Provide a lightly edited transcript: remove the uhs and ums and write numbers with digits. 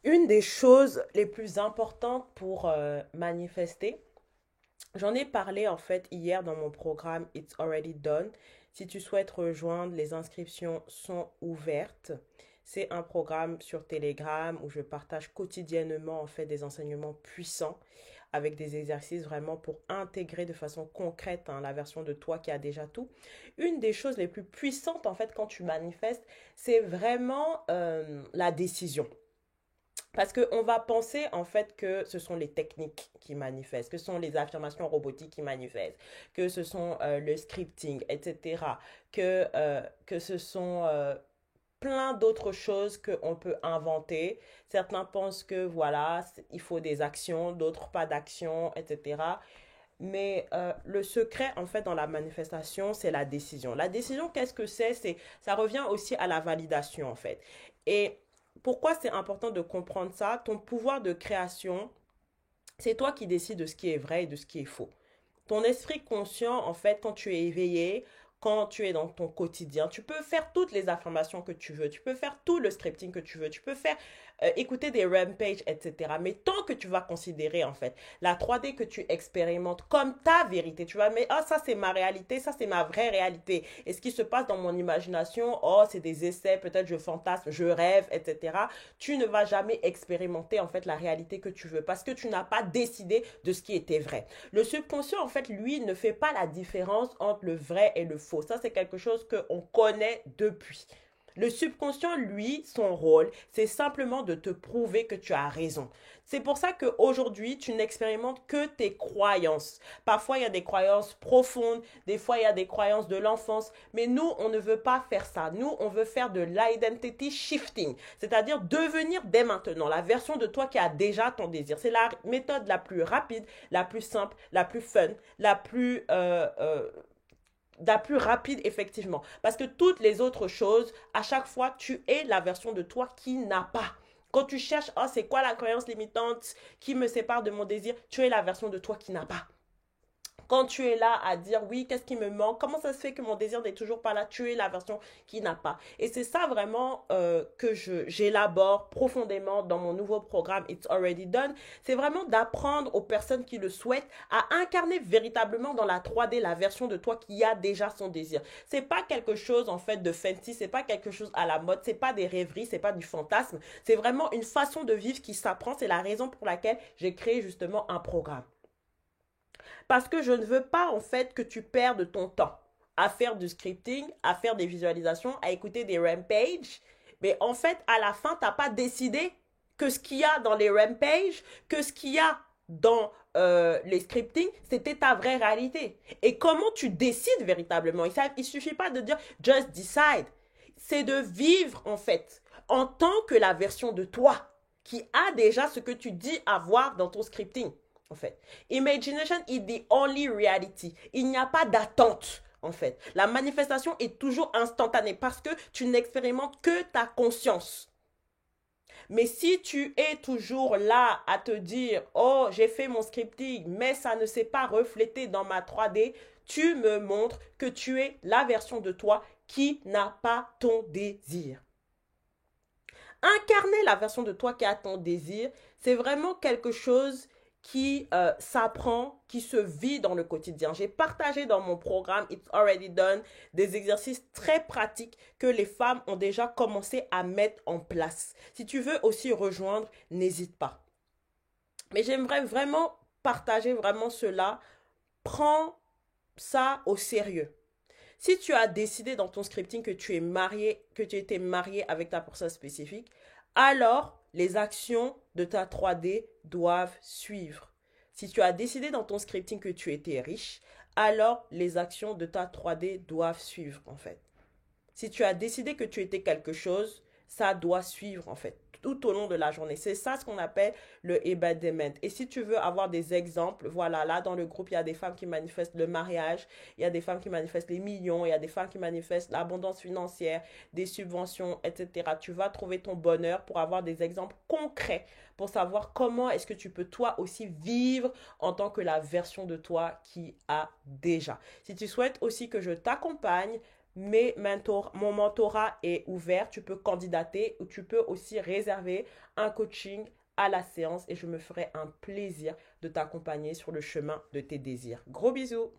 Une des choses les plus importantes pour manifester, j'en ai parlé en fait hier dans mon programme It's Already Done. Si tu souhaites rejoindre, les inscriptions sont ouvertes. C'est un programme sur Telegram où je partage quotidiennement en fait des enseignements puissants avec des exercices vraiment pour intégrer de façon concrète la version de toi qui a déjà tout. Une des choses les plus puissantes en fait quand tu manifestes, c'est vraiment la décision. Parce qu'on va penser en fait que ce sont les techniques qui manifestent, que ce sont les affirmations robotiques qui manifestent, que ce sont le scripting, etc. Que ce sont plein d'autres choses qu'on peut inventer. Certains pensent que voilà, il faut des actions, d'autres pas d'actions, etc. Mais le secret, en fait, dans la manifestation, c'est la décision. La décision, qu'est-ce que c'est? Ça revient aussi à la validation, en fait. Et pourquoi c'est important de comprendre ça? Ton pouvoir de création, c'est toi qui décides de ce qui est vrai et de ce qui est faux. Ton esprit conscient, en fait, quand tu es éveillé, quand tu es dans ton quotidien, tu peux faire toutes les affirmations que tu veux, tu peux faire tout le scripting que tu veux, tu peux faire écouter des rampages, etc. Mais tant que tu vas considérer, en fait, la 3D que tu expérimentes comme ta vérité, tu vas, mais ah, ça c'est ma réalité, ça c'est ma vraie réalité. Et ce qui se passe dans mon imagination, oh, c'est des essais, peut-être je fantasme, je rêve, etc. Tu ne vas jamais expérimenter, en fait, la réalité que tu veux parce que tu n'as pas décidé de ce qui était vrai. Le subconscient, en fait, lui, ne fait pas la différence entre le vrai et le faux. Ça, c'est quelque chose qu'on connaît depuis. Le subconscient, lui, son rôle, c'est simplement de te prouver que tu as raison. C'est pour ça qu'aujourd'hui, tu n'expérimentes que tes croyances. Parfois, il y a des croyances profondes, des fois, il y a des croyances de l'enfance, mais nous, on ne veut pas faire ça. Nous, on veut faire de l'identity shifting, c'est-à-dire devenir dès maintenant la version de toi qui a déjà ton désir. C'est la méthode la plus rapide, la plus simple, la plus fun, la plus rapide, effectivement. Parce que toutes les autres choses, à chaque fois, tu es la version de toi qui n'a pas. Quand tu cherches, oh, c'est quoi la croyance limitante qui me sépare de mon désir, tu es la version de toi qui n'a pas. Quand tu es là à dire oui, qu'est-ce qui me manque, comment ça se fait que mon désir n'est toujours pas là, tu es la version qui n'a pas. Et c'est ça vraiment que j'élabore profondément dans mon nouveau programme It's Already Done. C'est vraiment d'apprendre aux personnes qui le souhaitent à incarner véritablement dans la 3D la version de toi qui a déjà son désir. C'est pas quelque chose en fait de fancy, c'est pas quelque chose à la mode, c'est pas des rêveries, c'est pas du fantasme. C'est vraiment une façon de vivre qui s'apprend. C'est la raison pour laquelle j'ai créé justement un programme. Parce que je ne veux pas en fait que tu perdes ton temps à faire du scripting, à faire des visualisations, à écouter des rampages. Mais en fait, à la fin, tu n'as pas décidé que ce qu'il y a dans les rampages, que ce qu'il y a dans les scripting, c'était ta vraie réalité. Et comment tu décides véritablement? Il ne suffit pas de dire just decide. C'est de vivre en fait en tant que la version de toi qui a déjà ce que tu dis avoir dans ton scripting en fait. Imagination is the only reality. Il n'y a pas d'attente, en fait. La manifestation est toujours instantanée parce que tu n'expérimentes que ta conscience. Mais si tu es toujours là à te dire, oh, j'ai fait mon scripting, mais ça ne s'est pas reflété dans ma 3D, tu me montres que tu es la version de toi qui n'a pas ton désir. Incarner la version de toi qui a ton désir, c'est vraiment quelque chose qui s'apprend, qui se vit dans le quotidien. J'ai partagé dans mon programme It's Already Done des exercices très pratiques que les femmes ont déjà commencé à mettre en place. Si tu veux aussi rejoindre, n'hésite pas. Mais j'aimerais vraiment partager vraiment cela. Prends ça au sérieux. Si tu as décidé dans ton scripting que tu es marié, que tu étais marié avec ta personne spécifique, alors les actions de ta 3D doivent suivre. Si tu as décidé dans ton scripting que tu étais riche, alors les actions de ta 3D doivent suivre en fait. Si tu as décidé que tu étais quelque chose, ça doit suivre en fait tout au long de la journée. C'est ça ce qu'on appelle le embodiment. Et si tu veux avoir des exemples, voilà, là dans le groupe, il y a des femmes qui manifestent le mariage, il y a des femmes qui manifestent les millions, il y a des femmes qui manifestent l'abondance financière, des subventions, etc. Tu vas trouver ton bonheur pour avoir des exemples concrets, pour savoir comment est-ce que tu peux toi aussi vivre en tant que la version de toi qui a déjà. Si tu souhaites aussi que je t'accompagne, mon mentorat est ouvert. Tu peux candidater ou tu peux aussi réserver un coaching à la séance et je me ferai un plaisir de t'accompagner sur le chemin de tes désirs. Gros bisous!